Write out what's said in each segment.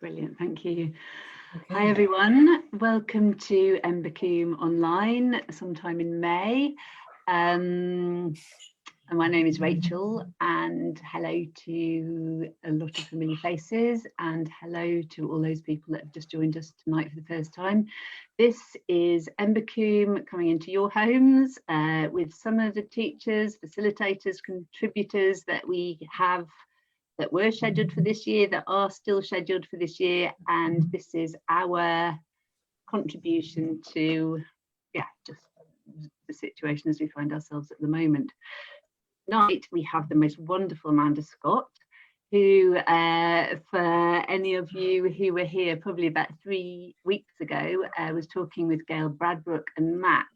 Brilliant, thank you. Okay. Hi everyone, welcome to Embercombe Online sometime in May. And my name is Rachel, and hello to a lot of familiar faces, and hello to all those people that have just joined us tonight for the first time. This is Embercombe coming into your homes with some of the teachers, facilitators, contributors that we have that were scheduled for this year, that are still scheduled for this year, and this is our contribution to just the situation as we find ourselves at the moment. Tonight we have the most wonderful Manda Scott, who for any of you who were here probably about 3 weeks ago was talking with Gail Bradbrook and Mac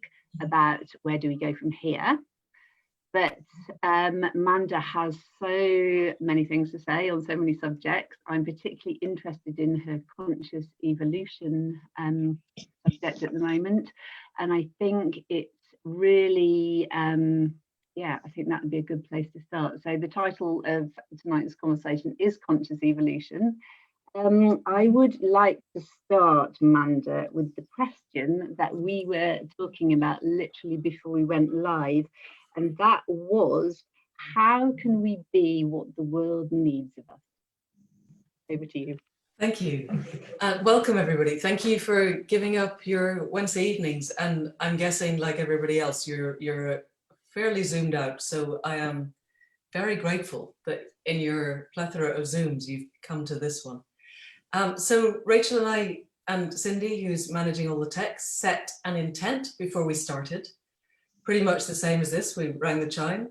about where do we go from here. But Manda has so many things to say on so many subjects. I'm particularly interested in her conscious evolution subject at the moment, and I think it's really I think that would be a good place to start. So the title of tonight's conversation is Conscious Evolution. I would like to start, Manda, with the question that we were talking about literally before we went live, and that was, how can we be what the world needs of us? Over to you. Thank you. Welcome everybody. Thank you for giving up your Wednesday evenings, and I'm guessing like everybody else you're fairly zoomed out, so I am very grateful that in your plethora of Zooms you've come to this one. So Rachel and I and Cindy, who's managing all the tech, set an intent before we started, pretty much the same as this. We rang the chime,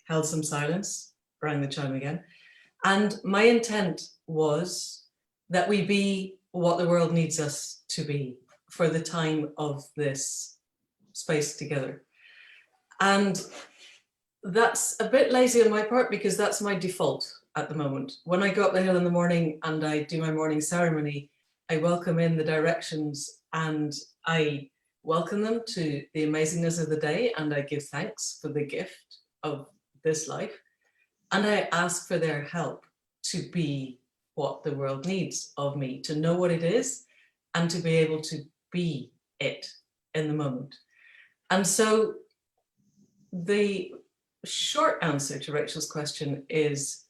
held some silence, rang the chime again, and my intent was that we be what the world needs us to be for the time of this space together. And that's a bit lazy on my part because that's my default at the moment. When I go up the hill in the morning and I do my morning ceremony, I welcome in the directions and I welcome them to the amazingness of the day, and I give thanks for the gift of this life, and I ask for their help to be what the world needs of me, to know what it is and to be able to be it in the moment. And so the short answer to Rachel's question is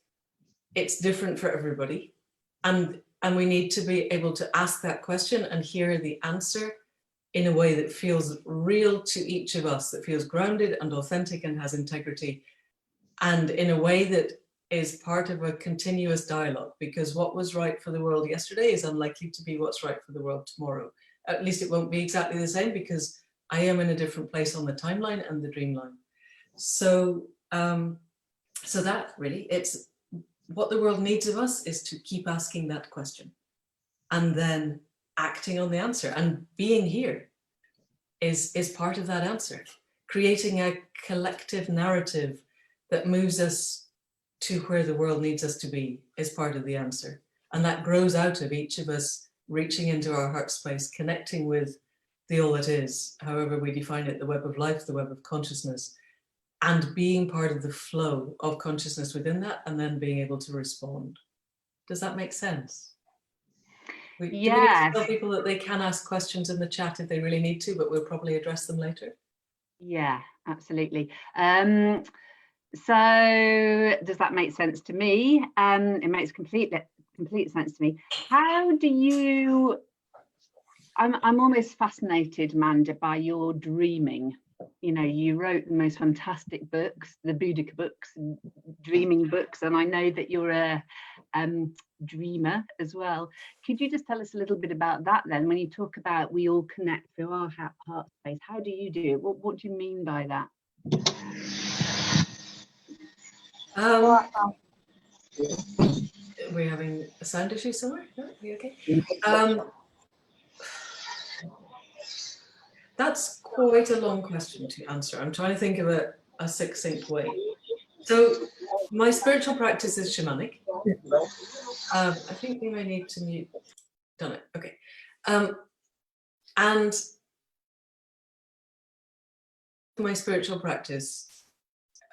it's different for everybody, and we need to be able to ask that question and hear the answer in a way that feels real to each of us, that feels grounded and authentic and has integrity, and in a way that is part of a continuous dialogue, because what was right for the world yesterday is unlikely to be what's right for the world tomorrow. At least it won't be exactly the same, because I am in a different place on the timeline and the dreamline. So, so that really, it's what the world needs of us is to keep asking that question and then acting on the answer, and being here is part of that answer. Creating a collective narrative that moves us to where the world needs us to be is part of the answer. And that grows out of each of us reaching into our heart space, connecting with the all that is, however we define it, the web of life, the web of consciousness, and being part of the flow of consciousness within that, and then being able to respond. Does that make sense? Do we need to tell people that they can ask questions in the chat if they really need to, but we'll probably address them later? Yeah, absolutely. So does that make sense to me? It makes complete sense to me. How do you, I'm almost fascinated, Manda, by your dreaming. You know, you wrote the most fantastic books, the Boudica books, dreaming books, and I know that you're a dreamer as well. Could you just tell us a little bit about that then? When you talk about we all connect through our heart space, how do you do it? What do you mean by that? We're having a sound issue somewhere? No, are we okay? That's quite a long question to answer. I'm trying to think of a succinct way. So my spiritual practice is shamanic. I think we may need to mute. Done it. Okay. And my spiritual practice.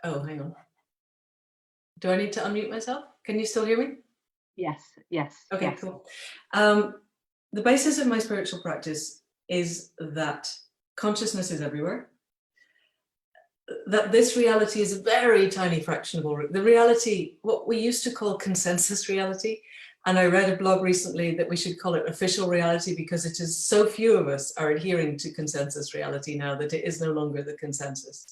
Oh, hang on. Do I need to unmute myself? Can you still hear me? Yes, yes. Okay, yes. cool. The basis of my spiritual practice is that consciousness is everywhere, that this reality is a very tiny fraction of all the reality, what we used to call consensus reality. And I read a blog recently that we should call it official reality, because it is so few of us are adhering to consensus reality now that it is no longer the consensus,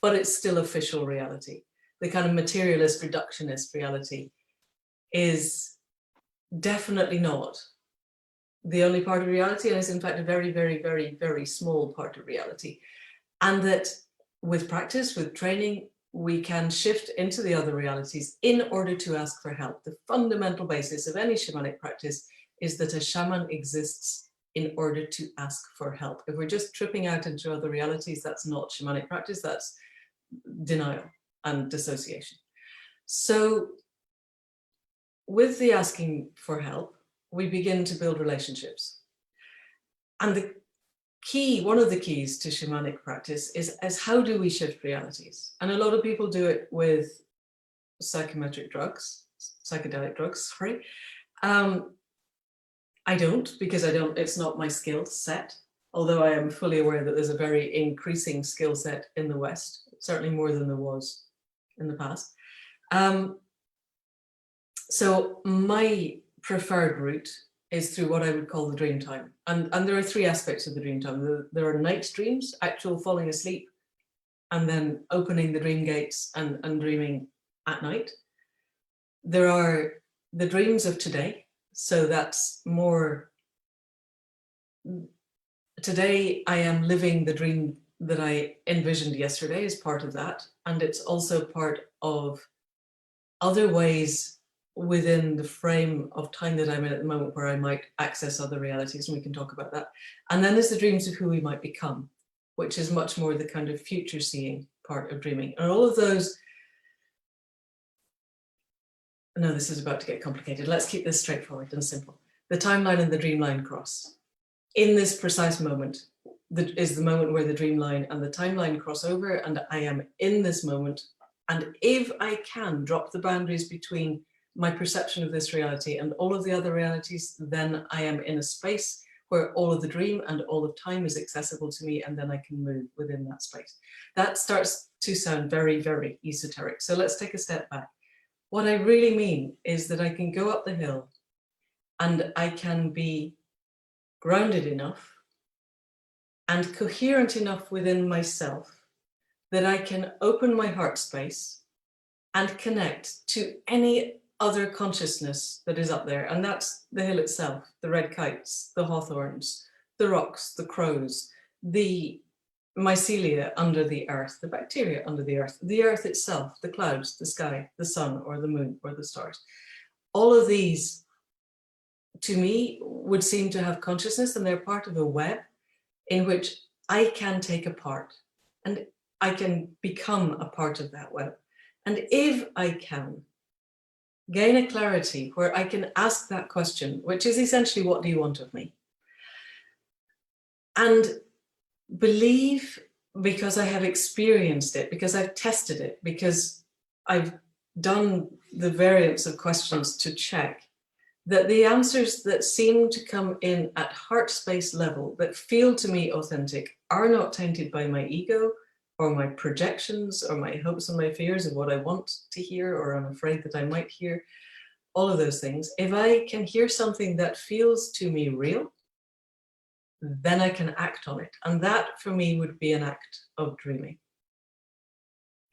but it's still official reality. The kind of materialist reductionist reality is definitely not the only part of reality, and is in fact a very, very, very, very small part of reality. And that with practice, with training, we can shift into the other realities in order to ask for help. The fundamental basis of any shamanic practice is that a shaman exists in order to ask for help. If we're just tripping out into other realities, that's not shamanic practice, that's denial and dissociation. So with the asking for help, we begin to build relationships. And the key, one of the keys to shamanic practice is how do we shift realities? And a lot of people do it with psychometric drugs, psychedelic drugs, sorry. I don't, because it's not my skill set, although I am fully aware that there's a very increasing skill set in the West, certainly more than there was in the past. So my preferred route is through what I would call the dream time. And there are three aspects of the dream time. There are night dreams, actual falling asleep, and then opening the dream gates and dreaming at night. There are the dreams of today. So that's more, today I am living the dream that I envisioned yesterday as part of that. And it's also part of other ways within the frame of time that I'm in at the moment where I might access other realities, and we can talk about that. And then there's the dreams of who we might become, which is much more the kind of future seeing part of dreaming. And all of those, no, this is about to get complicated. Let's keep this straightforward and simple. The timeline and the dream line cross. In this precise moment, that is the moment where the dream line and the timeline cross over, and I am in this moment. And if I can drop the boundaries between my perception of this reality and all of the other realities, then I am in a space where all of the dream and all of time is accessible to me, and then I can move within that space. That starts to sound very, very esoteric. So let's take a step back. What I really mean is that I can go up the hill and I can be grounded enough and coherent enough within myself that I can open my heart space and connect to any other consciousness that is up there. And that's the hill itself, the red kites, the hawthorns, the rocks, the crows, the mycelia under the earth, the bacteria under the earth itself, the clouds, the sky, the sun or the moon or the stars. All of these, to me, would seem to have consciousness, and they're part of a web in which I can take a part and I can become a part of that web. And if I can gain a clarity where I can ask that question, which is essentially, what do you want of me? And believe, because I have experienced it, because I've tested it, because I've done the variants of questions to check, that the answers that seem to come in at heart space level, that feel to me authentic, are not tainted by my ego or my projections or my hopes and my fears of what I want to hear or I'm afraid that I might hear, all of those things. If I can hear something that feels to me real, then I can act on it. And that for me would be an act of dreaming.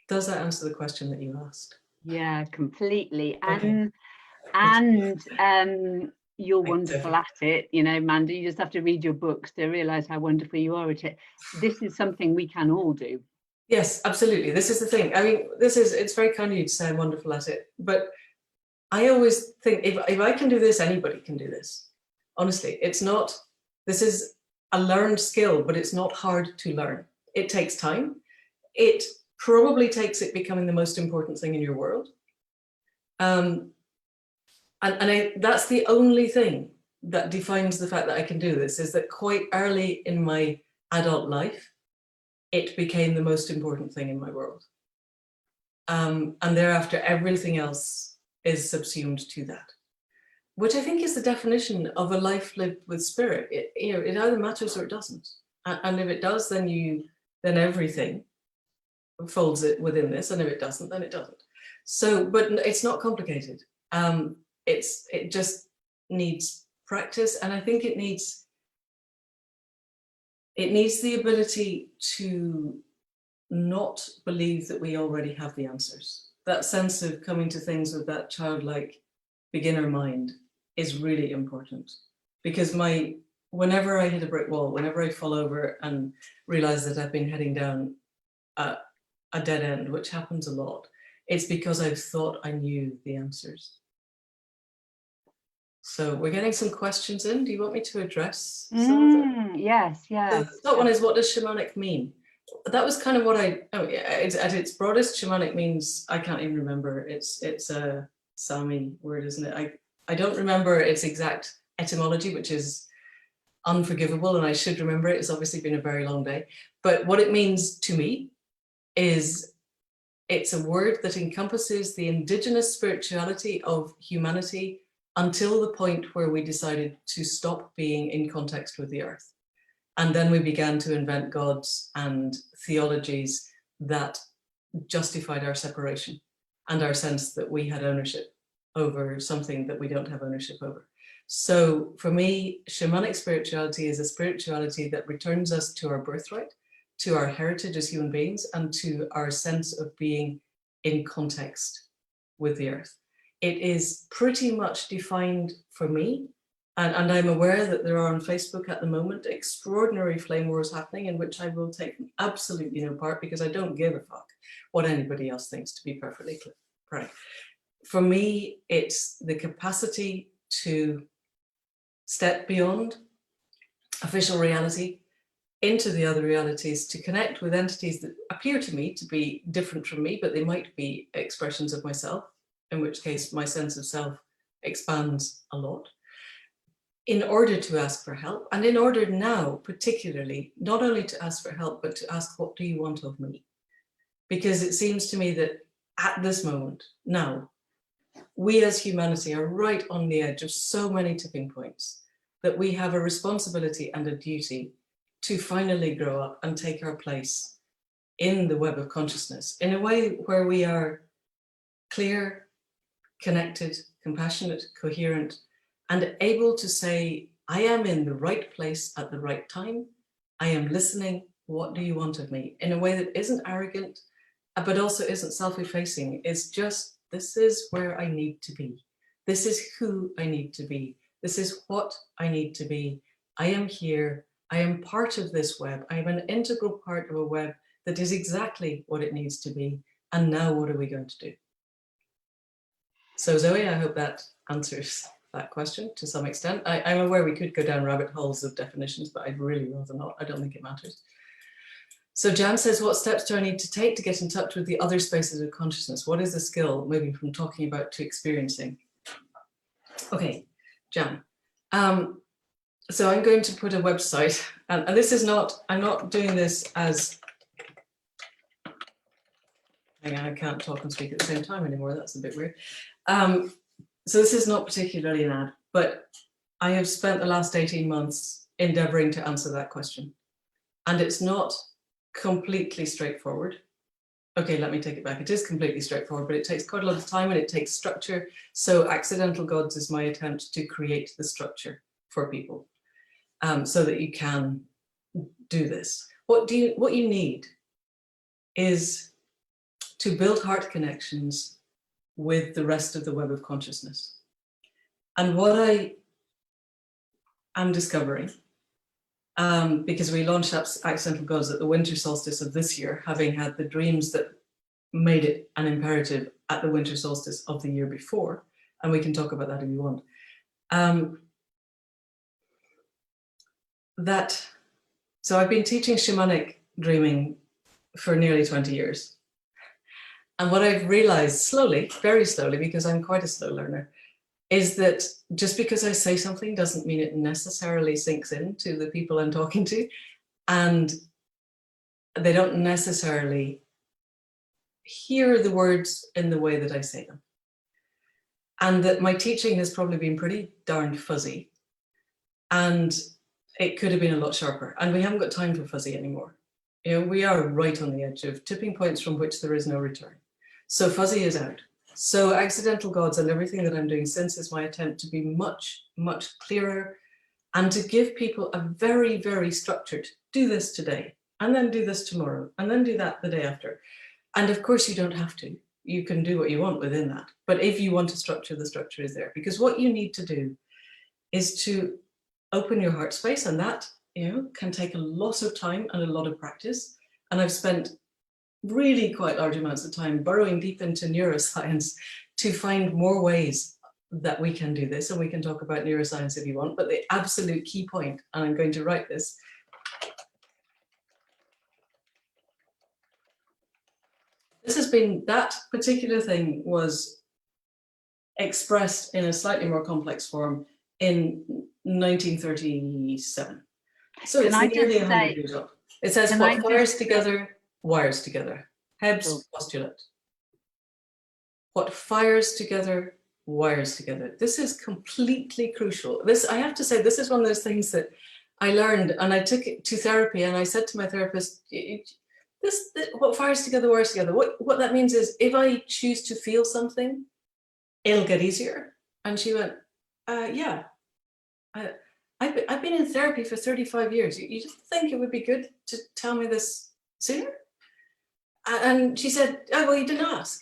Does that answer the question that you asked? Yeah, completely. Okay. And you're wonderful at it, you know, Manda. You just have to read your books to realize how wonderful you are at it. This is something we can all do. Yes, absolutely. This is the thing. I mean, it's very kind of you to say I'm wonderful at it, but I always think if I can do this, anybody can do this. Honestly, it's not, this is a learned skill, but it's not hard to learn. It takes time. It probably takes it becoming the most important thing in your world. That's the only thing that defines the fact that I can do this, is that quite early in my adult life, it became the most important thing in my world. And thereafter, everything else is subsumed to that. which I think is the definition of a life lived with spirit. It either matters or it doesn't. And if it does, then everything folds it within this, and if it doesn't, then it doesn't. So, but it's not complicated. It just needs practice, and I think it needs the ability to not believe that we already have the answers. That sense of coming to things with that childlike beginner mind is really important, because whenever I hit a brick wall, whenever I fall over and realize that I've been heading down a dead end, which happens a lot, it's because I've thought I knew the answers. So we're getting some questions in. Do you want me to address some of them? Yes, yes. So that one is, what does shamanic mean? That was kind of what it's at its broadest. Shamanic means, I can't even remember. It's a Sami word, isn't it? I don't remember its exact etymology, which is unforgivable, and I should remember it. It's obviously been a very long day. But what it means to me is it's a word that encompasses the indigenous spirituality of humanity until the point where we decided to stop being in context with the earth. And then we began to invent gods and theologies that justified our separation and our sense that we had ownership over something that we don't have ownership over. So for me, shamanic spirituality is a spirituality that returns us to our birthright, to our heritage as human beings, and to our sense of being in context with the earth. It is pretty much defined for me, and I'm aware that there are on Facebook at the moment extraordinary flame wars happening, in which I will take absolutely no part, because I don't give a fuck what anybody else thinks, to be perfectly frank. For me, it's the capacity to step beyond official reality into the other realities, to connect with entities that appear to me to be different from me, but they might be expressions of myself, in which case my sense of self expands a lot, in order to ask for help, and in order now, particularly, not only to ask for help, but to ask, what do you want of me? Because it seems to me that at this moment, now, we as humanity are right on the edge of so many tipping points that we have a responsibility and a duty to finally grow up and take our place in the web of consciousness in a way where we are clear, connected, compassionate, coherent, and able to say, I am in the right place at the right time. I am listening. What do you want of me? In a way that isn't arrogant, but also isn't self-effacing. It's just, this is where I need to be. This is who I need to be. This is what I need to be. I am here. I am part of this web. I am an integral part of a web that is exactly what it needs to be. And now what are we going to do? So Zoe, I hope that answers that question to some extent. I'm aware we could go down rabbit holes of definitions, but I'd really rather not. I don't think it matters. So Jan says, what steps do I need to take to get in touch with the other spaces of consciousness? What is the skill moving from talking about to experiencing? Okay, Jan. So I'm going to put a website, and this is not, I'm not doing this as, hang on, I can't talk and speak at the same time anymore. That's a bit weird. So this is not particularly an ad, but I have spent the last 18 months endeavoring to answer that question. And it's not completely straightforward. Okay, let me take it back. It is completely straightforward, but it takes quite a lot of time and it takes structure. So Accidental Gods is my attempt to create the structure for people so that you can do this. What you need is to build heart connections with the rest of the web of consciousness. And what I am discovering, because we launched Accidental Gods at the winter solstice of this year, having had the dreams that made it an imperative at the winter solstice of the year before, and we can talk about that if you want. So I've been teaching shamanic dreaming for nearly 20 years. And what I've realized slowly, very slowly, because I'm quite a slow learner, is that just because I say something doesn't mean it necessarily sinks into the people I'm talking to, and they don't necessarily hear the words in the way that I say them. and that my teaching has probably been pretty darn fuzzy, and it could have been a lot sharper, and we haven't got time for fuzzy anymore. You know, we are right on the edge of tipping points from which there is no return. So fuzzy is out. So accidental gods and everything that I'm doing since is my attempt to be much, much clearer, and to give people a very, very structured, do this today, and then do this tomorrow, and then do that the day after. And of course you don't have to. You can do what you want within that. But if you want a structure, the structure is there. Because what you need to do is to open your heart space, and that, you know, can take a lot of time and a lot of practice. And I've spent really quite large amounts of time burrowing deep into neuroscience to find more ways that we can do this. And we can talk about neuroscience if you want, but the absolute key point, and I'm going to write this, this has been, that particular thing was expressed in a slightly more complex form in 1937. So it's nearly 100 years old. It says, what fires together, wires together. Hebb's postulate. What fires together, wires together. This is completely crucial. This, I have to say, this is one of those things that I learned, and I took it to therapy, and I said to my therapist, this what fires together, wires together. What that means is, if I choose to feel something, it'll get easier. And she went, yeah. I've been in therapy for 35 years. You just think it would be good to tell me this sooner? And she said, oh, well, you didn't ask.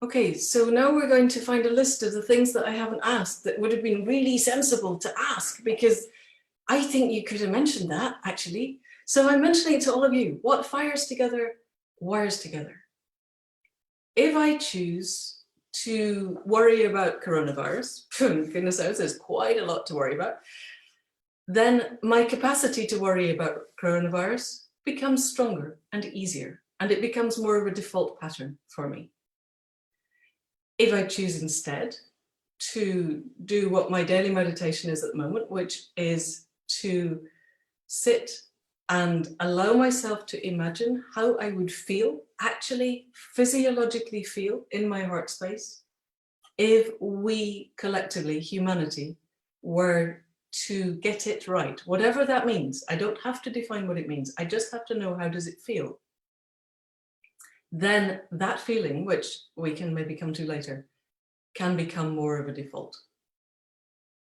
Okay, so now we're going to find a list of the things that I haven't asked that would have been really sensible to ask, because I think you could have mentioned that, actually. So I'm mentioning it to all of you. What fires together, wires together. If I choose to worry about coronavirus, goodness knows there's quite a lot to worry about, then my capacity to worry about coronavirus becomes stronger and easier, and it becomes more of a default pattern for me. If I choose instead to do what my daily meditation is at the moment, which is to sit and allow myself to imagine how I would feel, actually physiologically feel in my heart space, if we collectively, humanity, were to get it right, whatever that means. I don't have to define what it means. I just have to know, how does it feel? Then that feeling, which we can maybe come to later, can become more of a default.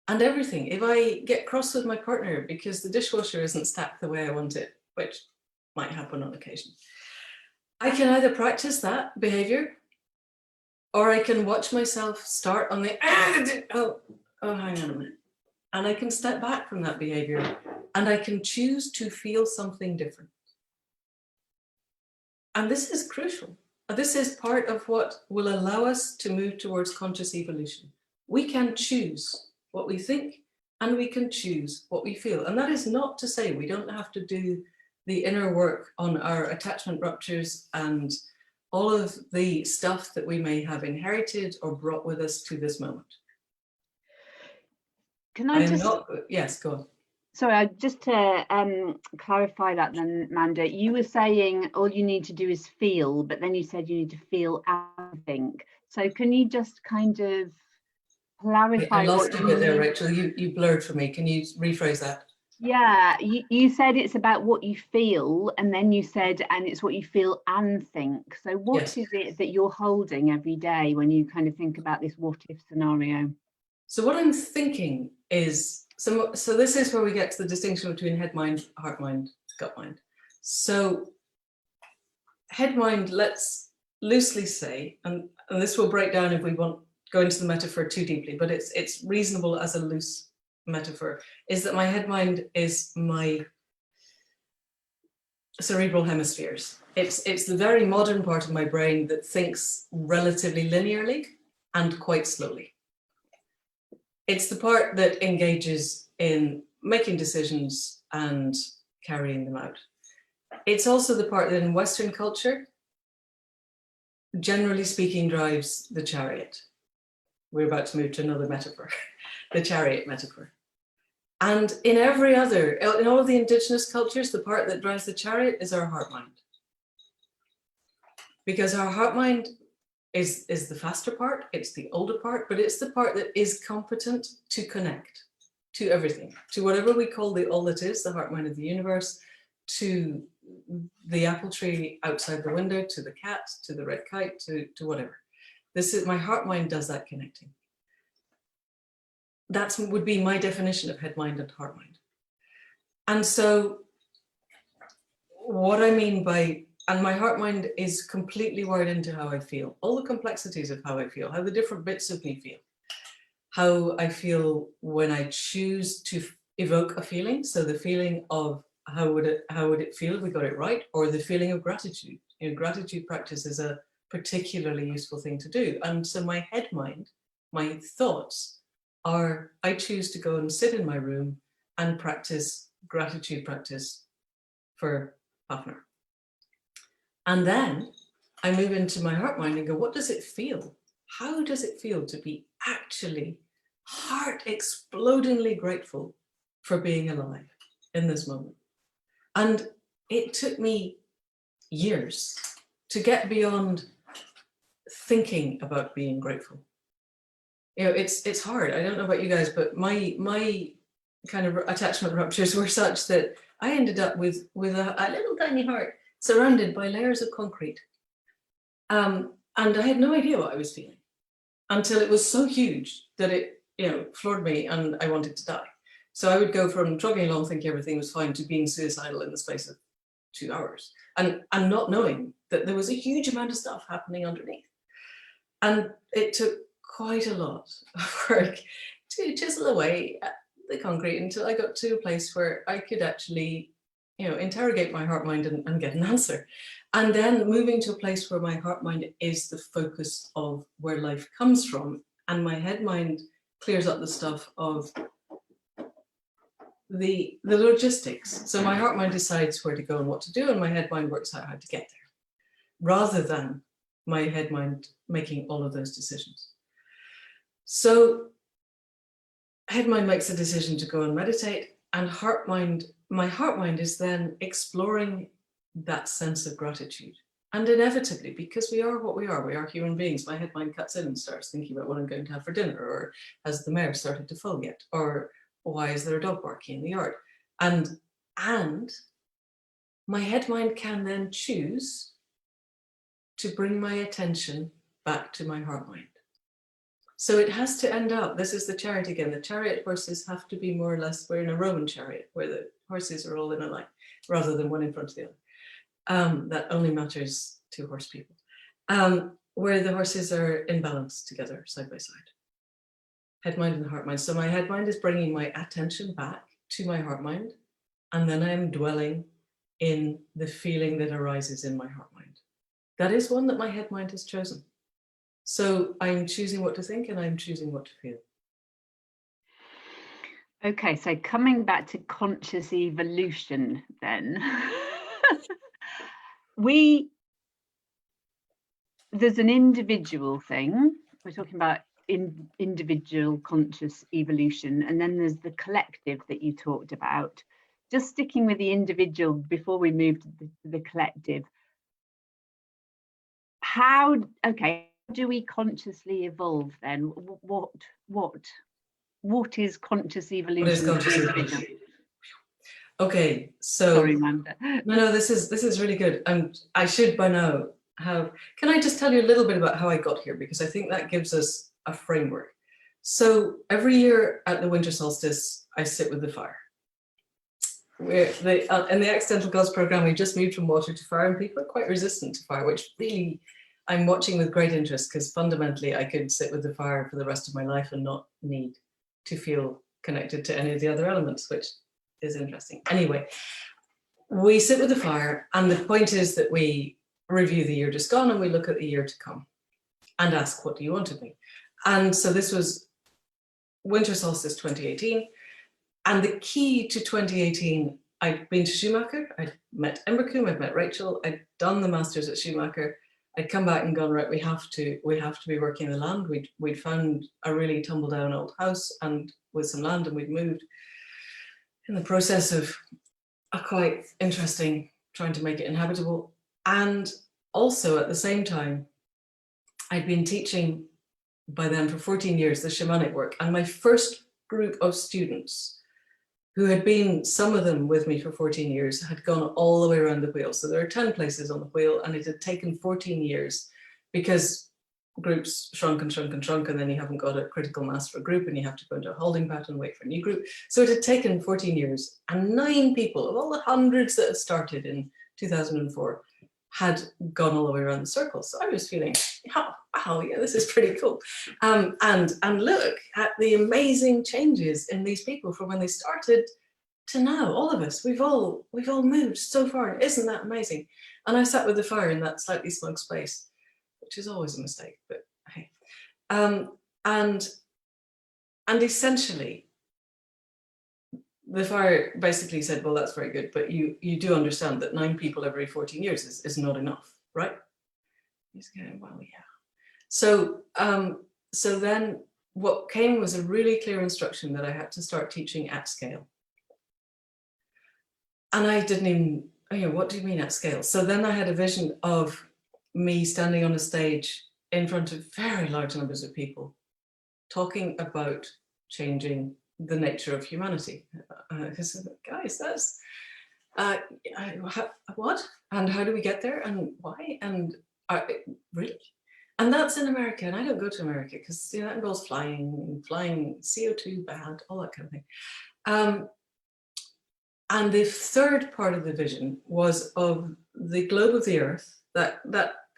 And everything, if I get cross with my partner because the dishwasher isn't stacked the way I want it, which might happen on occasion, I can either practice that behavior, or I can watch myself start on the, oh, hang on a minute. And I can step back from that behavior, and I can choose to feel something different. And this is crucial. This is part of what will allow us to move towards conscious evolution. We can choose what we think, and we can choose what we feel. And that is not to say we don't have to do the inner work on our attachment ruptures and all of the stuff that we may have inherited or brought with us to this moment. Can I just... Yes, go on. Sorry, just to clarify that then, Manda, you were saying all you need to do is feel, but then you said you need to feel and think. So can you just kind of clarify? I lost a bit there, Rachel. You blurred for me. Can you rephrase that? Yeah, you said it's about what you feel, and then you said, and it's what you feel and think. So what is it that you're holding every day when you kind of think about this what if scenario? So what I'm thinking is, so this is where we get to the distinction between head mind, heart mind, gut mind. So head mind, let's loosely say, and this will break down if we want go into the metaphor too deeply, but it's reasonable as a loose metaphor, is that my head mind is my cerebral hemispheres. It's the very modern part of my brain that thinks relatively linearly and quite slowly. It's the part that engages in making decisions and carrying them out. It's also the part that in Western culture, generally speaking, drives the chariot. We're about to move to another metaphor, the chariot metaphor. And in every other, in all of the indigenous cultures, the part that drives the chariot is our heart mind. Because our heart mind is the faster part, it's the older part, but it's the part that is competent to connect to everything, to whatever we call the all that is, the heart mind of the universe, to the apple tree outside the window, to the cat, to the red kite, to whatever. This is my heart mind does that connecting. That would be my definition of head mind and heart mind. And so what I mean by, and my heart mind is completely wired into how I feel, all the complexities of how I feel, how the different bits of me feel, how I feel when I choose to evoke a feeling. So the feeling of how would it feel if we got it right, or the feeling of gratitude. You know, gratitude practice is a particularly useful thing to do. And so my head mind, my thoughts are, I choose to go and sit in my room and practice gratitude practice for half an hour. And then I move into my heart mind and go, what does it feel? How does it feel to be actually heart explodingly grateful for being alive in this moment? And it took me years to get beyond thinking about being grateful. You know, it's hard. I don't know about you guys, but my kind of attachment ruptures were such that I ended up with a little tiny heart surrounded by layers of concrete. And I had no idea what I was feeling until it was so huge that it, you know, floored me and I wanted to die. So I would go from trugging along thinking everything was fine to being suicidal in the space of 2 hours and not knowing that there was a huge amount of stuff happening underneath. And it took quite a lot of work to chisel away at the concrete until I got to a place where I could actually, you know, interrogate my heart mind and get an answer. And then moving to a place where my heart mind is the focus of where life comes from, and my head mind clears up the stuff of the logistics. So my heart mind decides where to go and what to do, and my head mind works out how to get there, rather than my head mind making all of those decisions. So head mind makes a decision to go and meditate, and heart mind, my heart mind is then exploring that sense of gratitude. And inevitably, because we are what we are human beings, my head mind cuts in and starts thinking about what I'm going to have for dinner, or has the mare started to foal yet, or why is there a dog barking in the yard? And my head mind can then choose to bring my attention back to my heart mind. So it has to end up, this is the chariot again, the chariot horses have to be more or less, we're in a Roman chariot where the horses are all in a line rather than one in front of the other. That only matters to horse people. Where the horses are in balance together, side by side. Head mind and heart mind. So my head mind is bringing my attention back to my heart mind, and then I am dwelling in the feeling that arises in my heart mind. That is one that my head mind has chosen. So I'm choosing what to think and I'm choosing what to feel. Okay, so coming back to conscious evolution then. There's an individual thing, we're talking about individual conscious evolution, and then there's the collective that you talked about. Just sticking with the individual before we move to the collective. How do we consciously evolve then? What is conscious evolution? What is conscious evolution? Okay, so sorry, Manda. No, this is really good. And I should by now have, can I just tell you a little bit about how I got here? Because I think that gives us a framework. So every year at the winter solstice, I sit with the fire. In the Accidental Gods program, we just moved from water to fire, and people are quite resistant to fire, which really I'm watching with great interest, because fundamentally I could sit with the fire for the rest of my life and not need to feel connected to any of the other elements, which is interesting. Anyway, we sit with the fire, and the point is that we review the year just gone and we look at the year to come and ask, what do you want of me? And so this was winter solstice 2018. And the key to 2018, I'd been to Schumacher, I'd met Embercombe, I'd met Rachel, I'd done the masters at Schumacher. I'd come back and gone, right, we have to be working the land. We'd found a really tumble down old house and with some land, and we'd moved in the process of a quite interesting, trying to make it inhabitable. And also at the same time, I'd been teaching by then for 14 years the shamanic work, and my first group of students, who had been, some of them with me for 14 years, had gone all the way around the wheel. So there are 10 places on the wheel, and it had taken 14 years because groups shrunk and shrunk and shrunk, and then you haven't got a critical mass for a group, and you have to go into a holding pattern and wait for a new group. So it had taken 14 years, and 9 people of all the hundreds that had started in 2004 had gone all the way around the circle. So I was feeling, oh yeah, this is pretty cool. And look at the amazing changes in these people from when they started to now. All of us, we've all moved so far. Isn't that amazing? And I sat with the fire in that slightly smug space, which is always a mistake, but hey. And essentially, the fire basically said, well, that's very good, but you do understand that 9 people every 14 years is not enough, right? He's going, well, yeah. So, so then what came was a really clear instruction that I had to start teaching at scale. And I didn't even, what do you mean at scale? So then I had a vision of me standing on a stage in front of very large numbers of people, talking about changing the nature of humanity. Guys, that's what? And how do we get there? And why? And really? And that's in America, and I don't go to America because that involves flying, CO2 bad, all that kind of thing. And the third part of the vision was of the globe of the Earth, that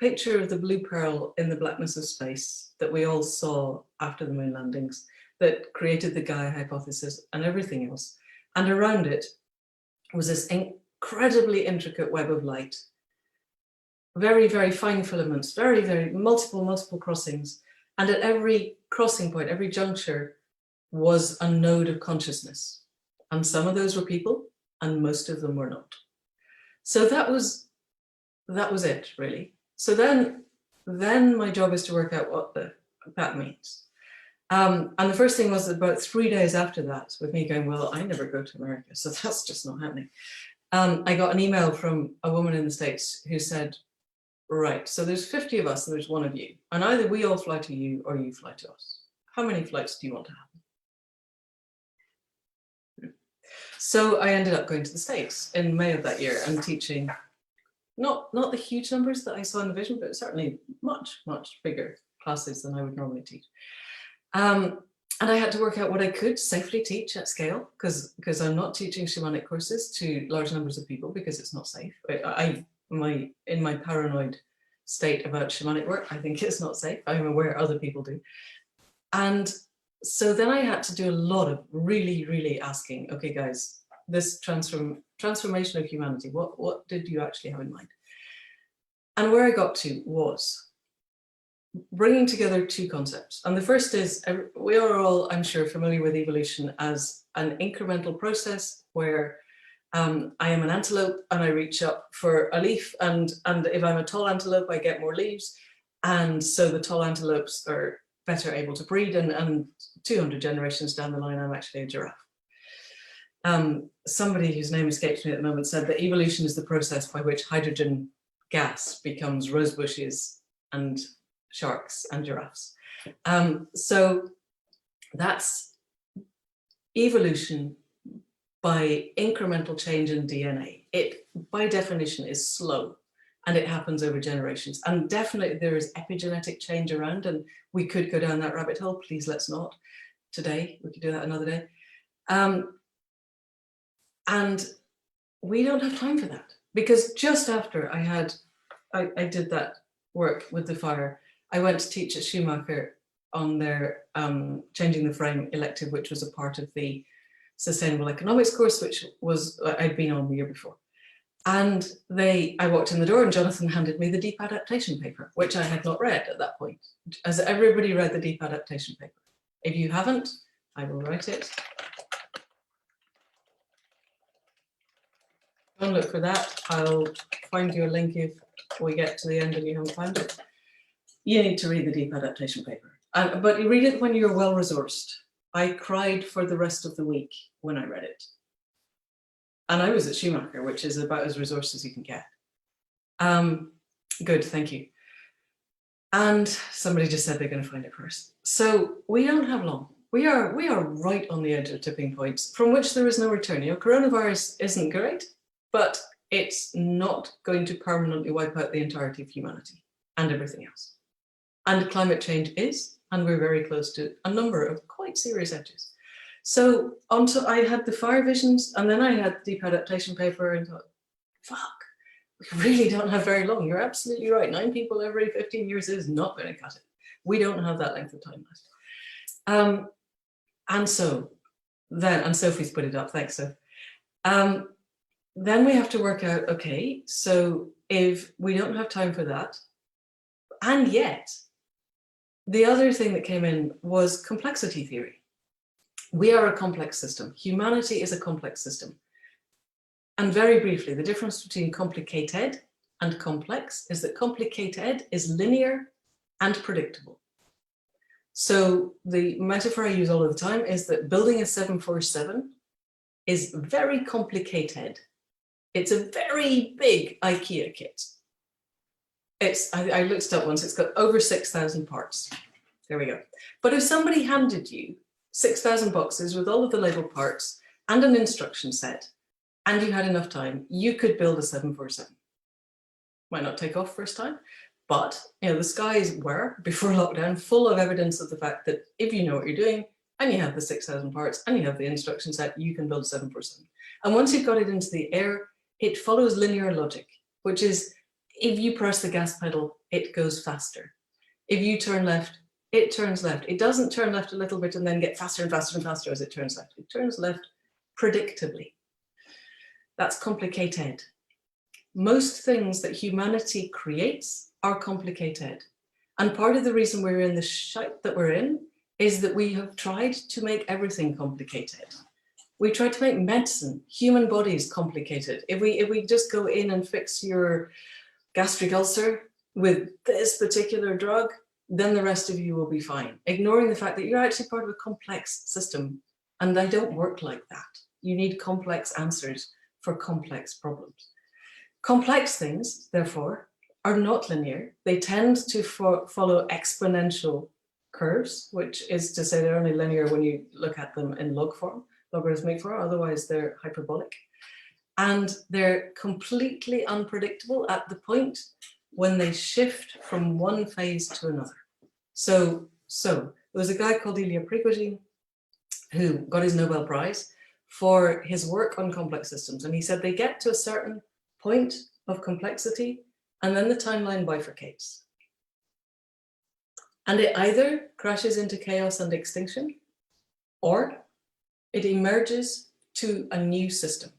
picture of the blue pearl in the blackness of space that we all saw after the moon landings, that created the Gaia hypothesis and everything else. And around it was this incredibly intricate web of light, very, very fine filaments, very, very multiple crossings. And at every crossing point, every juncture was a node of consciousness. And some of those were people, and most of them were not. So that was it, really. So then my job is to work out what that means. And the first thing was about 3 days after that, with me going, well, I never go to America, so that's just not happening. I got an email from a woman in the States who said, right, so there's 50 of us and there's 1 of you, and either we all fly to you or you fly to us. How many flights do you want to have? So I ended up going to the States in May of that year and teaching not the huge numbers that I saw in the vision, but certainly much, much bigger classes than I would normally teach. And I had to work out what I could safely teach at scale, because I'm not teaching shamanic courses to large numbers of people because it's not safe. In my paranoid state about shamanic work, I think it's not safe. I'm aware other people do. And so then I had to do a lot of really, really asking, okay, guys, this transformation of humanity, what did you actually have in mind? And where I got to was bringing together 2 concepts. And the first is, we are all, I'm sure, familiar with evolution as an incremental process where I am an antelope and I reach up for a leaf, and if I'm a tall antelope, I get more leaves. And so the tall antelopes are better able to breed, and 200 generations down the line, I'm actually a giraffe. Somebody whose name escapes me at the moment said that evolution is the process by which hydrogen gas becomes rose bushes and sharks and giraffes. So that's evolution by incremental change in DNA. It, by definition, is slow, and it happens over generations. And definitely there is epigenetic change around, and we could go down that rabbit hole. Please, let's not today. We could do that another day. And we don't have time for that, because just after I did that work with the fire, I went to teach at Schumacher on their Changing the Frame elective, which was a part of the Sustainable Economics course, which was I'd been on the year before. And I walked in the door and Jonathan handed me the deep adaptation paper, which I had not read at that point. Has everybody read the deep adaptation paper? If you haven't, I will write it. Don't look for that. I'll find you a link if we get to the end and you haven't found it. You need to read the deep adaptation paper. But you read it when you're well-resourced. I cried for the rest of the week when I read it. And I was at Schumacher, which is about as resourced as you can get. Good, thank you. And somebody just said they're going to find it first. So we don't have long. We are right on the edge of tipping points from which there is no return. Coronavirus isn't great, but it's not going to permanently wipe out the entirety of humanity and everything else. And climate change is, and we're very close to a number of quite serious edges. So until I had the fire visions, and then I had the deep adaptation paper, and thought, fuck, we really don't have very long. You're absolutely right. 9 people every 15 years is not going to cut it. We don't have that length of time left. And so then, and Sophie's put it up, thanks, Soph. Then we have to work out, okay, so if we don't have time for that, and yet the other thing that came in was complexity theory. We are a complex system. Humanity is a complex system. And very briefly, the difference between complicated and complex is that complicated is linear and predictable. So the metaphor I use all of the time is that building a 747 is very complicated. It's a very big IKEA kit. I looked it up once, it's got over 6,000 parts. There we go. But if somebody handed you 6,000 boxes with all of the labeled parts and an instruction set, and you had enough time, you could build a 747. Might not take off first time, but the skies were, before lockdown, full of evidence of the fact that if you know what you're doing, and you have the 6,000 parts, and you have the instruction set, you can build a 747. And once you've got it into the air, it follows linear logic, which is, if you press the gas pedal, it goes faster. If you turn left, it turns left. It doesn't turn left a little bit and then get faster and faster and faster as it turns left. It turns left predictably. That's complicated. Most things that humanity creates are complicated. And part of the reason we're in the shite that we're in is that we have tried to make everything complicated. We tried to make medicine, human bodies, complicated. If we just go in and fix your gastric ulcer with this particular drug, then the rest of you will be fine, ignoring the fact that you're actually part of a complex system, and they don't work like that. You need complex answers for complex problems. Complex things, therefore, are not linear. They tend to follow exponential curves, which is to say they're only linear when you look at them in log form, logarithmic form, otherwise they're hyperbolic. And they're completely unpredictable at the point when they shift from one phase to another. So there was a guy called Ilya Prigozhin who got his Nobel Prize for his work on complex systems. And he said they get to a certain point of complexity and then the timeline bifurcates. And it either crashes into chaos and extinction, or it emerges to a new system.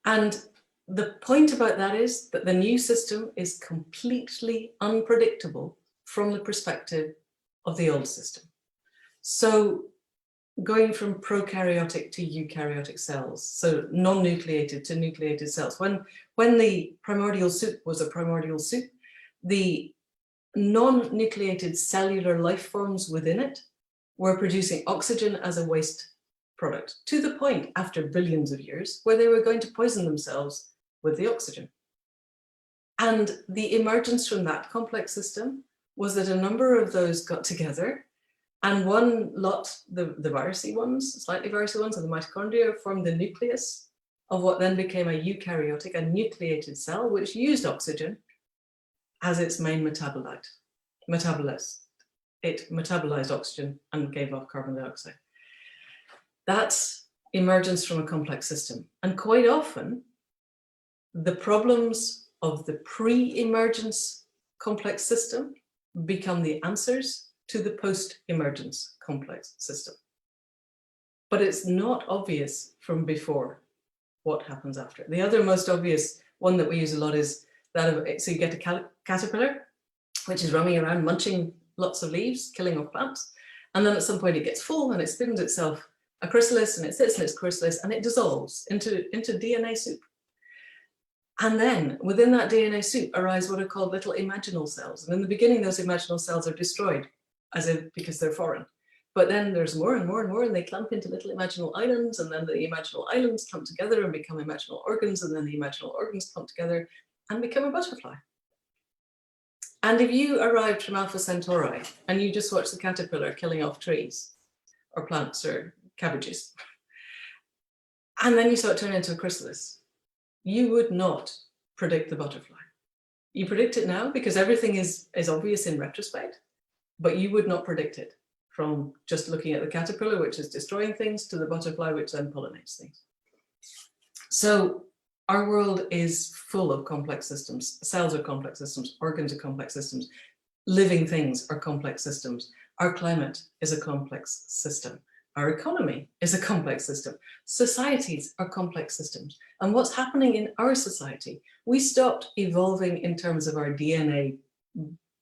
And the point about that is that the new system is completely unpredictable from the perspective of the old system. So going from prokaryotic to eukaryotic cells, so non-nucleated to nucleated cells. When the primordial soup was a primordial soup, the non-nucleated cellular life forms within it were producing oxygen as a waste product, to the point after billions of years where they were going to poison themselves with the oxygen. And the emergence from that complex system was that a number of those got together, and one lot, the virusy ones, slightly virusy ones, of the mitochondria, formed the nucleus of what then became a eukaryotic, a nucleated cell, which used oxygen as its main metabolite. It metabolized oxygen and gave off carbon dioxide. That's emergence from a complex system. And quite often, the problems of the pre-emergence complex system become the answers to the post-emergence complex system. But it's not obvious from before what happens after. The other most obvious one that we use a lot is that of, so you get a caterpillar, which is roaming around munching lots of leaves, killing off plants. And then at some point it gets full and it spins itself a chrysalis, and it sits in its chrysalis and it dissolves into DNA soup. And then within that DNA soup arise what are called little imaginal cells. And in the beginning, those imaginal cells are destroyed because they're foreign. But then there's more and more and more, and they clump into little imaginal islands, and then the imaginal islands clump together and become imaginal organs, and then the imaginal organs clump together and become a butterfly. And if you arrived from Alpha Centauri and you just watched the caterpillar killing off trees or plants or cabbages, and then you saw it turn into a chrysalis, you would not predict the butterfly. You predict it now because everything is obvious in retrospect, but you would not predict it from just looking at the caterpillar, which is destroying things, to the butterfly, which then pollinates things. So our world is full of complex systems. Cells are complex systems, organs are complex systems, living things are complex systems. Our climate is a complex system. Our economy is a complex system. Societies are complex systems. And what's happening in our society, we stopped evolving in terms of our DNA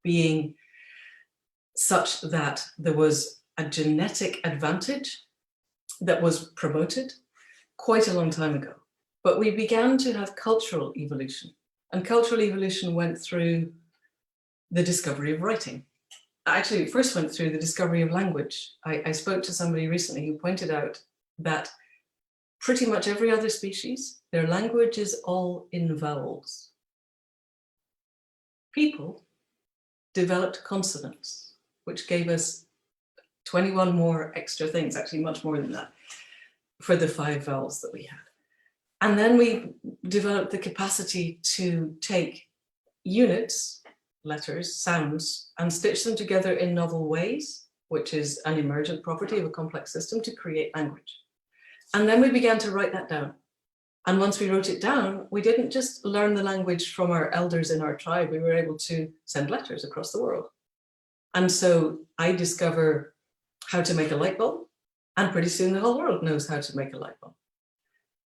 being such that there was a genetic advantage that was promoted quite a long time ago. But we began to have cultural evolution. And cultural evolution went through the discovery of writing. Actually, it first went through the discovery of language. I spoke to somebody recently who pointed out that pretty much every other species, their language is all in vowels. People developed consonants, which gave us 21 more extra things, actually much more than that, for the 5 vowels that we had. And then we developed the capacity to take units, letters, sounds, and stitch them together in novel ways, which is an emergent property of a complex system, to create language. And then we began to write that down. And once we wrote it down, we didn't just learn the language from our elders in our tribe, we were able to send letters across the world. And so I discover how to make a light bulb, and pretty soon the whole world knows how to make a light bulb.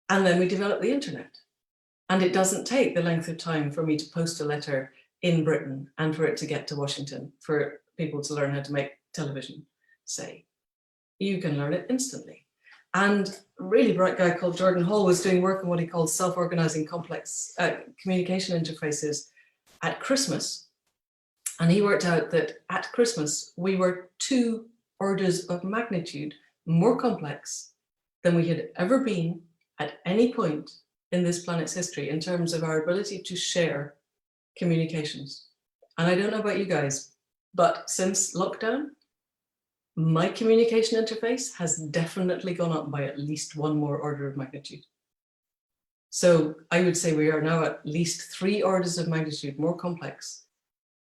And then we develop the internet. And it doesn't take the length of time for me to post a letter in Britain and for it to get to Washington, for people to learn how to make television, say. You can learn it instantly. And a really bright guy called Jordan Hall was doing work on what he called self-organizing complex communication interfaces at Christmas. And he worked out that at Christmas, we were 2 orders of magnitude more complex than we had ever been at any point in this planet's history in terms of our ability to share communications. And I don't know about you guys, but since lockdown, my communication interface has definitely gone up by at least 1 more order of magnitude. So I would say we are now at least 3 orders of magnitude more complex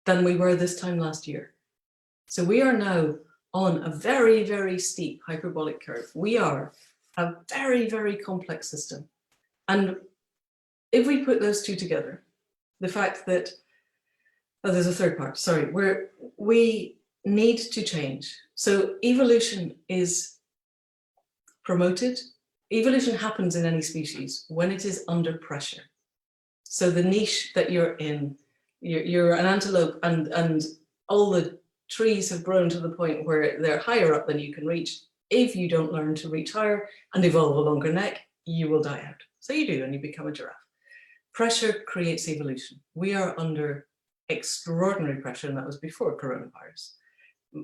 than we were this time last year. So we are now on a very, very steep hyperbolic curve. We are a very, very complex system. And if we put those 2 together, the fact that, oh, there's a third part, sorry, we need to change. So evolution is promoted. Evolution happens in any species when it is under pressure. So the niche that you're in, you're an antelope and all the trees have grown to the point where they're higher up than you can reach. If you don't learn to reach higher and evolve a longer neck, you will die out. So you do, and you become a giraffe. Pressure creates evolution. We are under extraordinary pressure, and that was before coronavirus.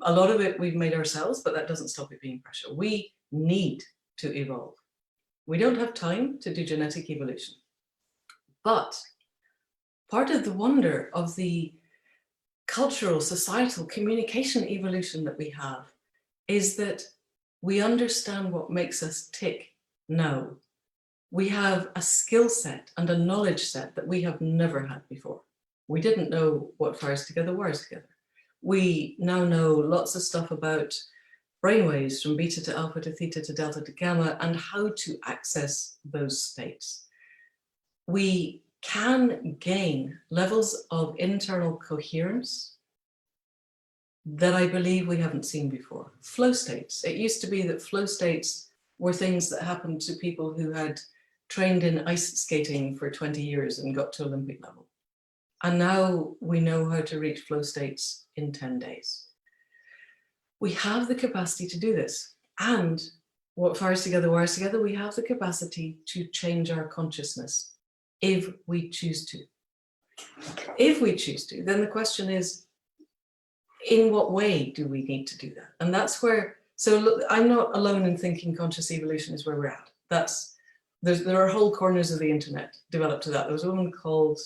A lot of it we've made ourselves, but that doesn't stop it being pressure. We need to evolve. We don't have time to do genetic evolution. But part of the wonder of the cultural, societal, communication evolution that we have is that we understand what makes us tick now. We have a skill set and a knowledge set that we have never had before. We didn't know what fires together wires together. We now know lots of stuff about brainwaves from beta to alpha to theta to delta to gamma and how to access those states. We can gain levels of internal coherence that I believe we haven't seen before. Flow states. It used to be that flow states were things that happened to people who had trained in ice skating for 20 years and got to Olympic level. And now we know how to reach flow states in 10 days. We have the capacity to do this. And what fires together wires together, we have the capacity to change our consciousness if we choose to. If we choose to, then the question is, in what way do we need to do that? And that's where, so look, I'm not alone in thinking conscious evolution is where we're at. There are whole corners of the internet developed to that. There was a woman called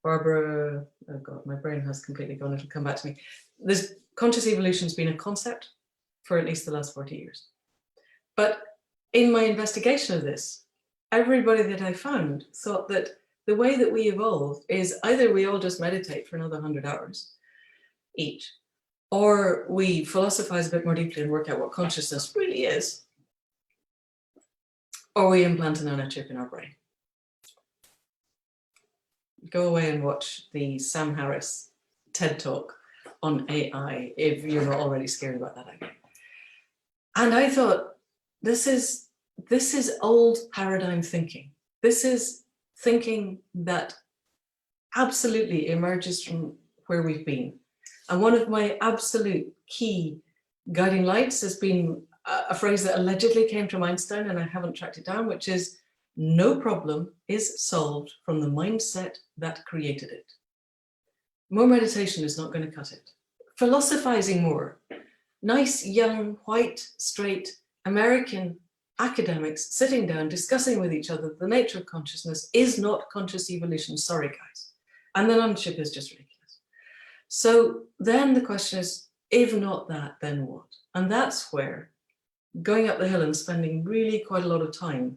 Barbara, oh God, my brain has completely gone, it'll come back to me. This conscious evolution has been a concept for at least the last 40 years. But in my investigation of this, everybody that I found thought that the way that we evolve is either we all just meditate for another 100 hours each, or we philosophize a bit more deeply and work out what consciousness really is, or we implant a nanochip in our brain. Go away and watch the Sam Harris TED Talk on AI if you're not already scared about that idea. And I thought, this is old paradigm thinking. This is thinking that absolutely emerges from where we've been. And one of my absolute key guiding lights has been a phrase that allegedly came from Einstein, and I haven't tracked it down, which is, no problem is solved from the mindset that created it. More meditation is not going to cut it. Philosophizing more. Nice, young, white, straight American academics sitting down, discussing with each other the nature of consciousness is not conscious evolution. Sorry, guys. And the nanochip is just ridiculous. So then the question is, if not that, then what? And that's where going up the hill and spending really quite a lot of time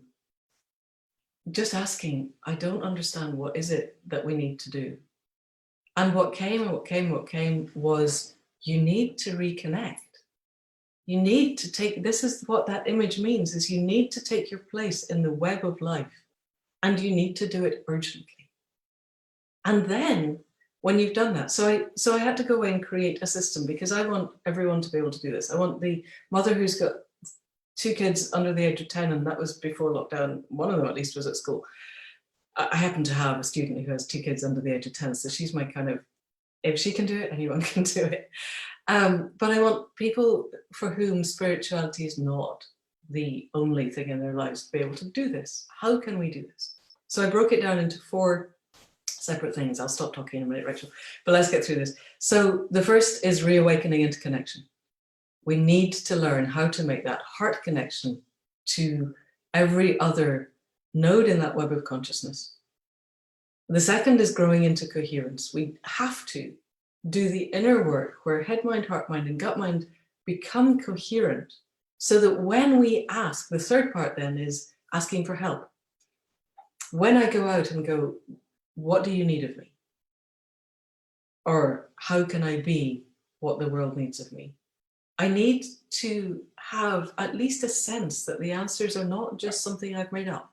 just asking, I don't understand, what is it that we need to do? And what came was, you need to reconnect. You need to take, this is what that image means, is you need to take your place in the web of life, and you need to do it urgently. And then when you've done that, so I had to go away and create a system, because I want everyone to be able to do this. I want the mother who's got 2 kids under the age of 10, and that was before lockdown, one of them at least was at school. I happen to have a student who has 2 kids under the age of 10, so she's my kind of, if she can do it, anyone can do it. But I want people for whom spirituality is not the only thing in their lives to be able to do this. How can we do this? So I broke it down into 4 separate things. I'll stop talking in a minute, Rachel, but let's get through this. So the first is reawakening into connection. We need to learn how to make that heart connection to every other node in that web of consciousness. The second is growing into coherence. We have to do the inner work where head mind, heart mind, and gut mind become coherent, so that when we ask, the third part then is asking for help. When I go out and go, what do you need of me? Or how can I be what the world needs of me? I need to have at least a sense that the answers are not just something I've made up,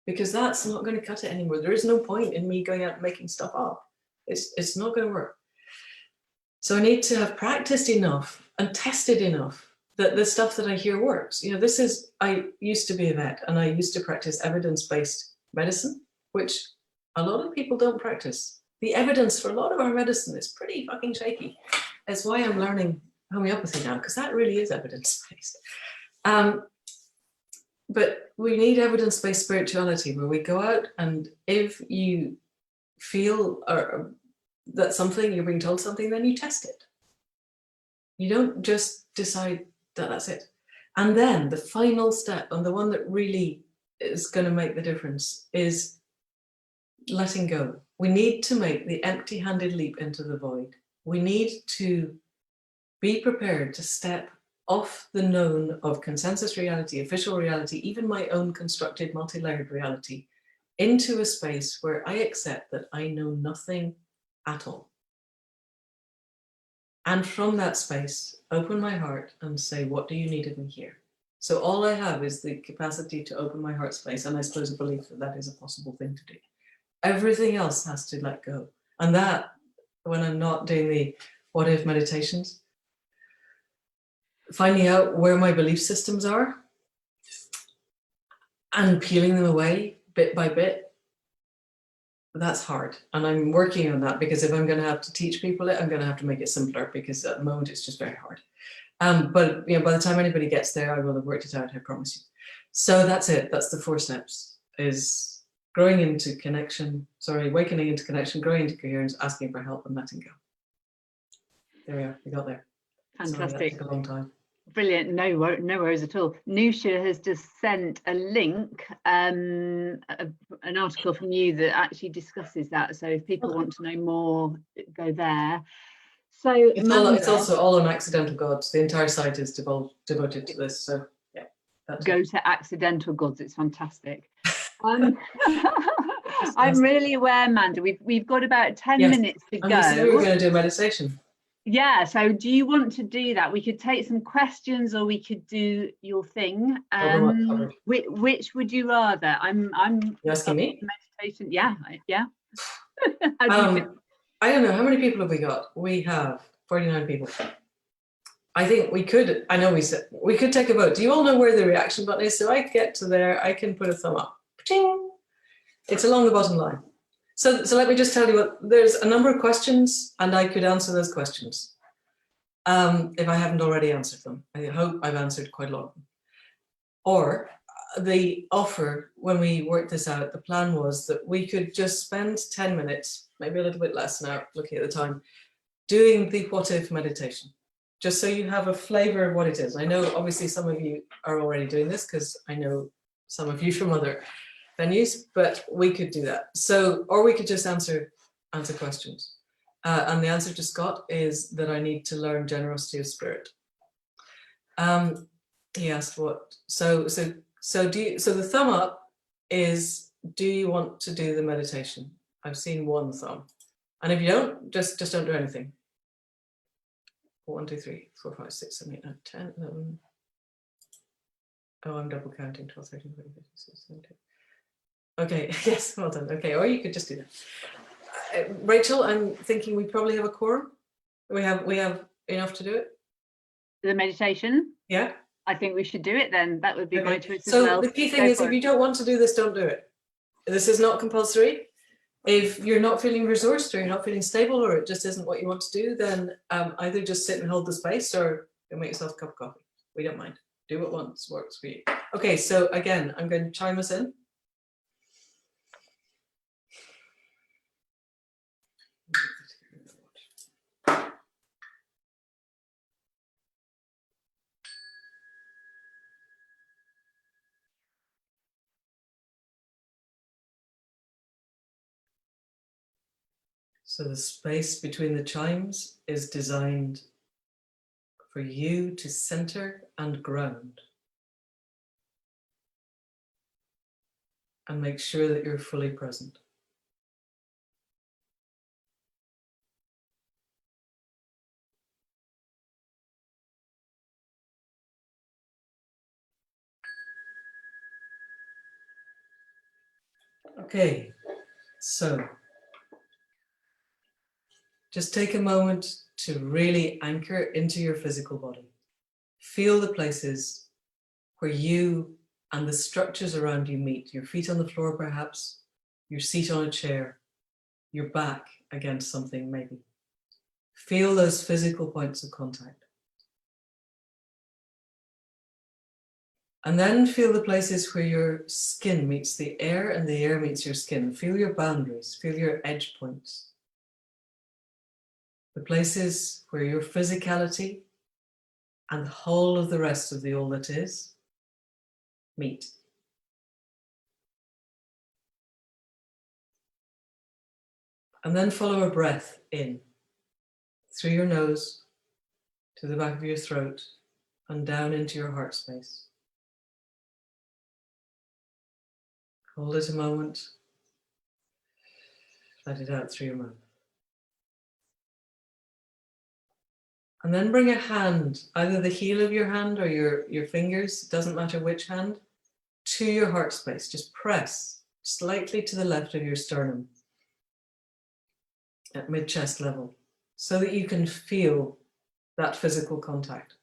because that's not going to cut it anymore. There is no point in me going out and making stuff up. It's not going to work. So I need to have practiced enough and tested enough that the stuff that I hear works. You know, this is, I used to be a vet, and I used to practice evidence-based medicine, which a lot of people don't practice. The evidence for a lot of our medicine is pretty fucking shaky. That's why I'm learning homeopathy now, because that really is evidence-based. But we need evidence-based spirituality, where we go out, and if you feel that something, you're being told something, then you test it. You don't just decide that that's it. And then the final step, and the one that really is going to make the difference, is letting go. We need to make the empty-handed leap into the void. We need to be prepared to step off the known of consensus reality, official reality, even my own constructed multi-layered reality, into a space where I accept that I know nothing at all. And from that space, open my heart and say, what do you need of me here? So all I have is the capacity to open my heart space, and I suppose a belief that that is a possible thing to do. Everything else has to let go. And that, when I'm not doing the what if meditations, finding out where my belief systems are and peeling them away bit by bit, that's hard. And I'm working on that, because if I'm going to have to teach people it, I'm going to have to make it simpler, because at the moment it's just very hard. But you know, by the time anybody gets there, I will have worked it out, I promise you. So that's it. That's the 4 steps, is growing into connection, awakening into connection, growing into coherence, asking for help, and letting go. There we are, we got there. Fantastic. Sorry, that took a long time. Brilliant. No worries at all. Nusha has just sent a link, an article from you that actually discusses that. So if people want to know more, go there. So it's also all on accidental gods. The entire site is devoted to this. So yeah, go to accidental gods. It's fantastic. I'm really aware, Manda. We've got about 10 minutes to go. And we said we were going to do a meditation. Yeah, so do you want to do that? We could take some questions, or we could do your thing. Which would you rather? I'm You're asking me? Meditation. Yeah. I don't know, how many people have we got? We have 49 people. I think we could, we could take a vote. Do you all know where the reaction button is? So I get to there, I can put a thumb up. Ching! It's along the bottom line. So let me just tell you what, there's a number of questions and I could answer those questions if I haven't already answered them. I hope I've answered quite a lot of them. Or the offer, when we worked this out, the plan was that we could just spend 10 minutes, maybe a little bit less now, looking at the time, doing the what if meditation, just so you have a flavor of what it is. I know obviously some of you are already doing this because I know some of you from other venues, but we could do that. So, or we could just answer questions. And the answer to Scott is that I need to learn generosity of spirit. He asked what, so the thumb up is, do you want to do the meditation? I've seen one thumb. And if you don't, just don't do anything. 1, 2, 3, 4, 5, 6, 7, 8, 9, 10, 11. Oh, I'm double counting. 12, 13, 14, 15, 16, 17. Okay, yes, well done. Okay, or you could just do that. Rachel, I'm thinking we probably have a quorum. We have enough to do it. The meditation? Yeah. I think we should do it then. That would be my choice as well. well. So the key thing is, if you don't want to do this, don't do it. This is not compulsory. If you're not feeling resourced or you're not feeling stable or it just isn't what you want to do, then either just sit and hold the space or go make yourself a cup of coffee. We don't mind. Do what works for you. Okay, so again, I'm going to chime us in. So the space between the chimes is designed for you to center and ground and make sure that you're fully present. Okay, so just take a moment to really anchor into your physical body. Feel the places where you and the structures around you meet. Your feet on the floor, perhaps, your seat on a chair, your back against something, maybe. Feel those physical points of contact. And then feel the places where your skin meets the air and the air meets your skin. Feel your boundaries, feel your edge points. The places where your physicality and the whole of the rest of the all that is meet. And then follow a breath in through your nose to the back of your throat and down into your heart space. Hold it a moment. Let it out through your mouth. And then bring a hand, either the heel of your hand or your fingers, doesn't matter which hand, to your heart space. Just press slightly to the left of your sternum at mid-chest level so that you can feel that physical contact.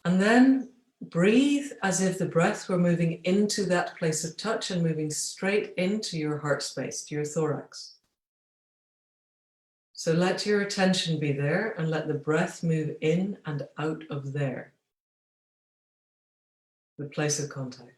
And then breathe as if the breath were moving into that place of touch and moving straight into your heart space, to your thorax. So let your attention be there and let the breath move in and out of there, the place of contact.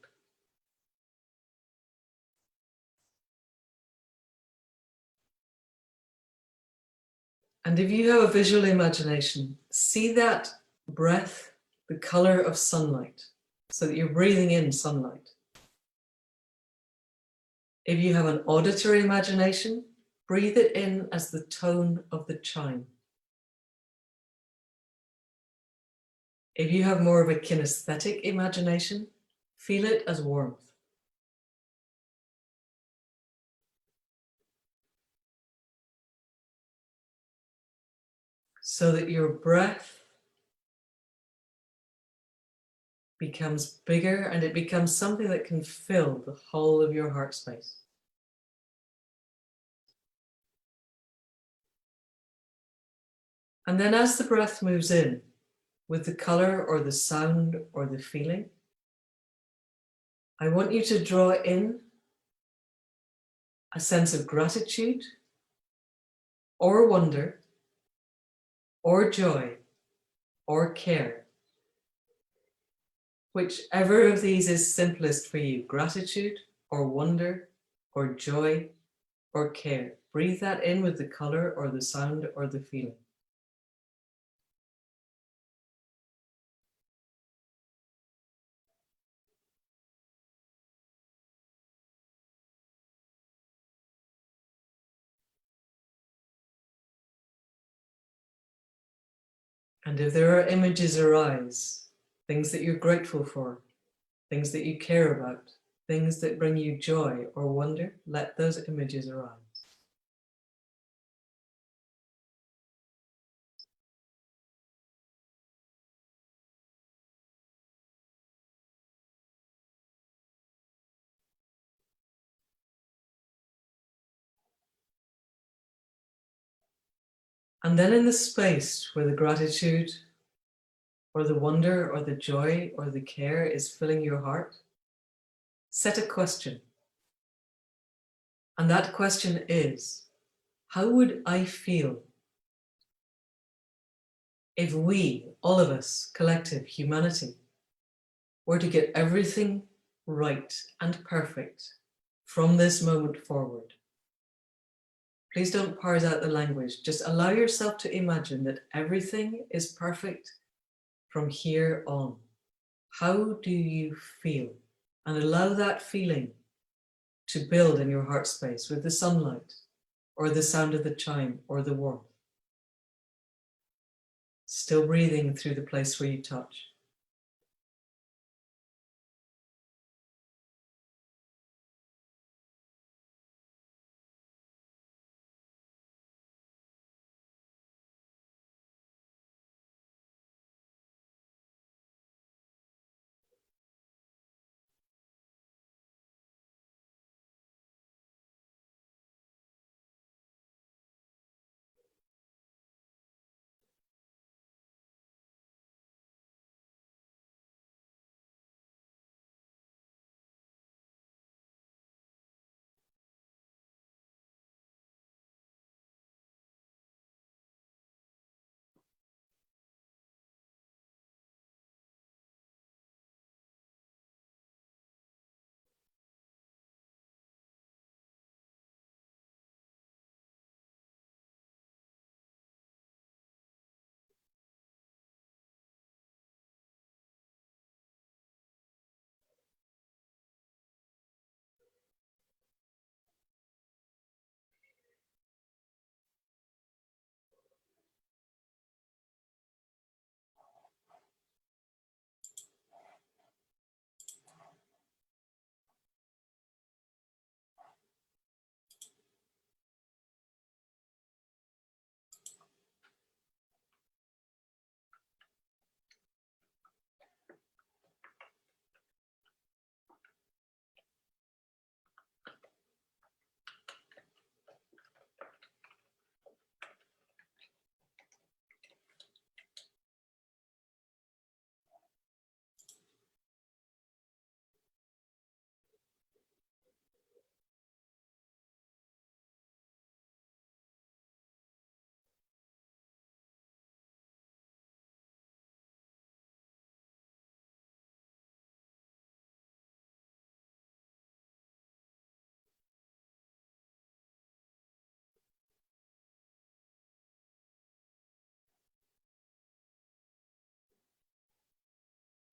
And if you have a visual imagination, see that breath, the color of sunlight, so that you're breathing in sunlight. If you have an auditory imagination, breathe it in as the tone of the chime. If you have more of a kinesthetic imagination, feel it as warmth. So that your breath becomes bigger and it becomes something that can fill the whole of your heart space. And then as the breath moves in, with the color or the sound or the feeling, I want you to draw in a sense of gratitude or wonder or joy or care. Whichever of these is simplest for you, gratitude or wonder or joy or care. Breathe that in with the color or the sound or the feeling. And if there are images arise, things that you're grateful for, things that you care about, things that bring you joy or wonder, let those images arise. And then in the space where the gratitude or the wonder or the joy or the care is filling your heart, set a question. And that question is, how would I feel if we, all of us, collective humanity, were to get everything right and perfect from this moment forward? Please don't parse out the language. Just allow yourself to imagine that everything is perfect from here on. How do you feel? And allow that feeling to build in your heart space with the sunlight or the sound of the chime or the warmth. Still breathing through the place where you touch.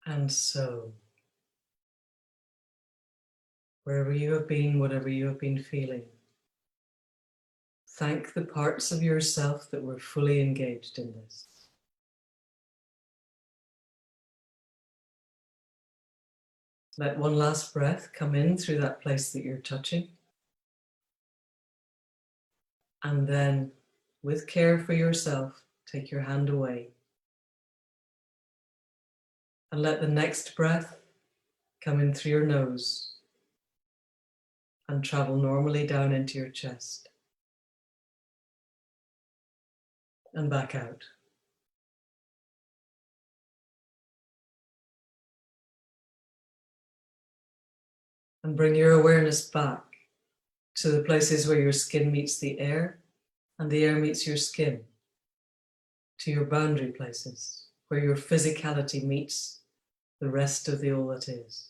And so, wherever you have been, whatever you have been feeling, thank the parts of yourself that were fully engaged in this. Let one last breath come in through that place that you're touching. And then, with care for yourself, take your hand away. And let the next breath come in through your nose and travel normally down into your chest. And back out. And bring your awareness back to the places where your skin meets the air and the air meets your skin, to your boundary places, where your physicality meets the rest of the all that is.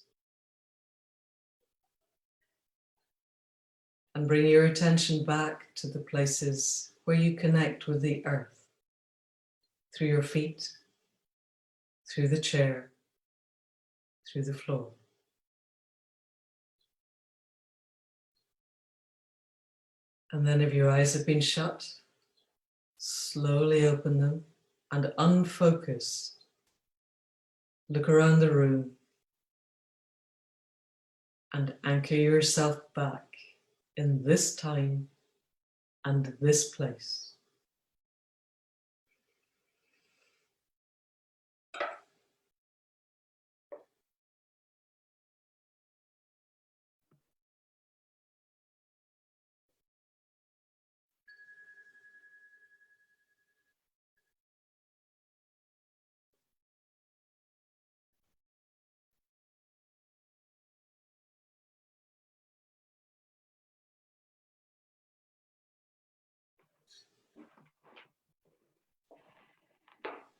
And bring your attention back to the places where you connect with the earth, through your feet, through the chair, through the floor. And then if your eyes have been shut, slowly open them and unfocus. Look around the room and anchor yourself back in this time and this place.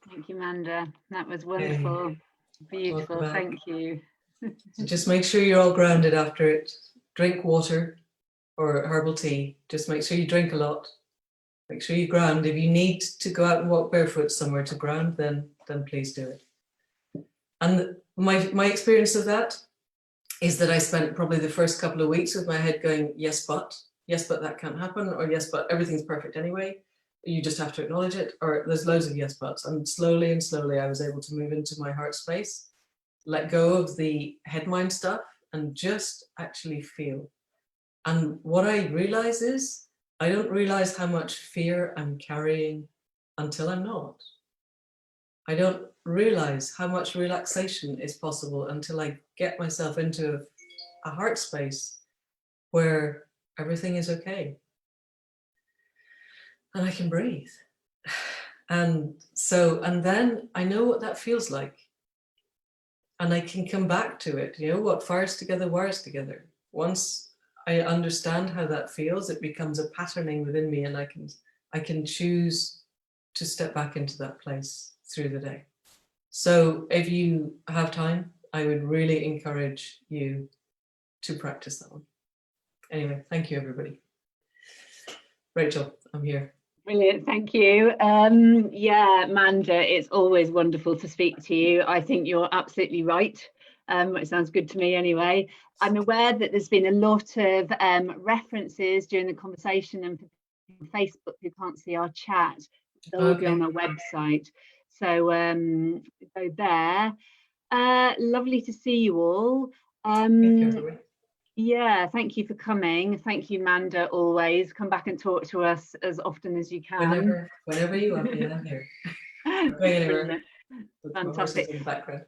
Thank you, Manda. That was wonderful. Okay. Beautiful. Thank you. So just make sure you're all grounded after it. Drink water or herbal tea. Just make sure you drink a lot. Make sure you ground. If you need to go out and walk barefoot somewhere to ground, then please do it. And my experience of that is that I spent probably the first couple of weeks with my head going, yes, but that can't happen, or yes, but everything's perfect anyway. You just have to acknowledge it, or there's loads of yes, buts. And slowly I was able to move into my heart space, let go of the head mind stuff, and just actually feel. And what I realize is, I don't realize how much fear I'm carrying until I'm not. I don't realize how much relaxation is possible until I get myself into a heart space where everything is okay. And I can breathe. And then I know what that feels like. And I can come back to it. You know, what fires together, wires together. Once I understand how that feels, it becomes a patterning within me, and I can choose to step back into that place through the day. So if you have time, I would really encourage you to practice that one. Anyway, thank you, everybody. Rachel, I'm here. Brilliant, thank you. Yeah, Manda, it's always wonderful to speak to you. I think you're absolutely right. It sounds good to me anyway. I'm aware that there's been a lot of references during the conversation, and for Facebook who can't see our chat, they'll all be on our website. So go there. Lovely to see you all. Yeah, thank you for coming. Thank you, Manda, always. Come back and talk to us as often as you can. Whenever you want me, I'm here. Brilliant. Fantastic. In the background.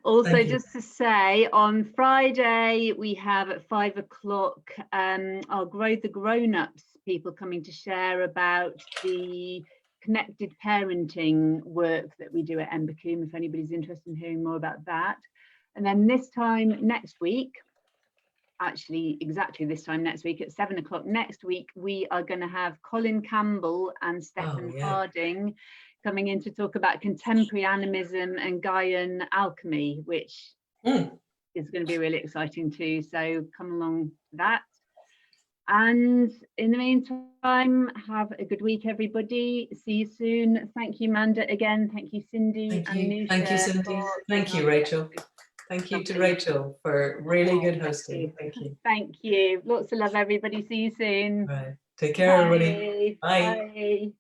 Also, just to say, on Friday, we have at 5 o'clock our Grow the Grown-Ups people coming to share about the connected parenting work that we do at Embercombe, if anybody's interested in hearing more about that. And then this time next week, actually exactly this time next week at 7 o'clock next week, we are going to have Colin Campbell and Stephen Harding coming in to talk about contemporary animism and Gaian alchemy, which is going to be really exciting too. So come along to that. And in the meantime, have a good week, everybody. See you soon. Thank you, Manda, again. Thank you, Cindy. Thank and you. Thank you, Nusha Cindy. Thank you, Rachel. Thank you to Rachel for really good hosting. Thank you. Thank you. Lots of love, everybody. See you soon. Right. Take care, everybody. Bye. Bye.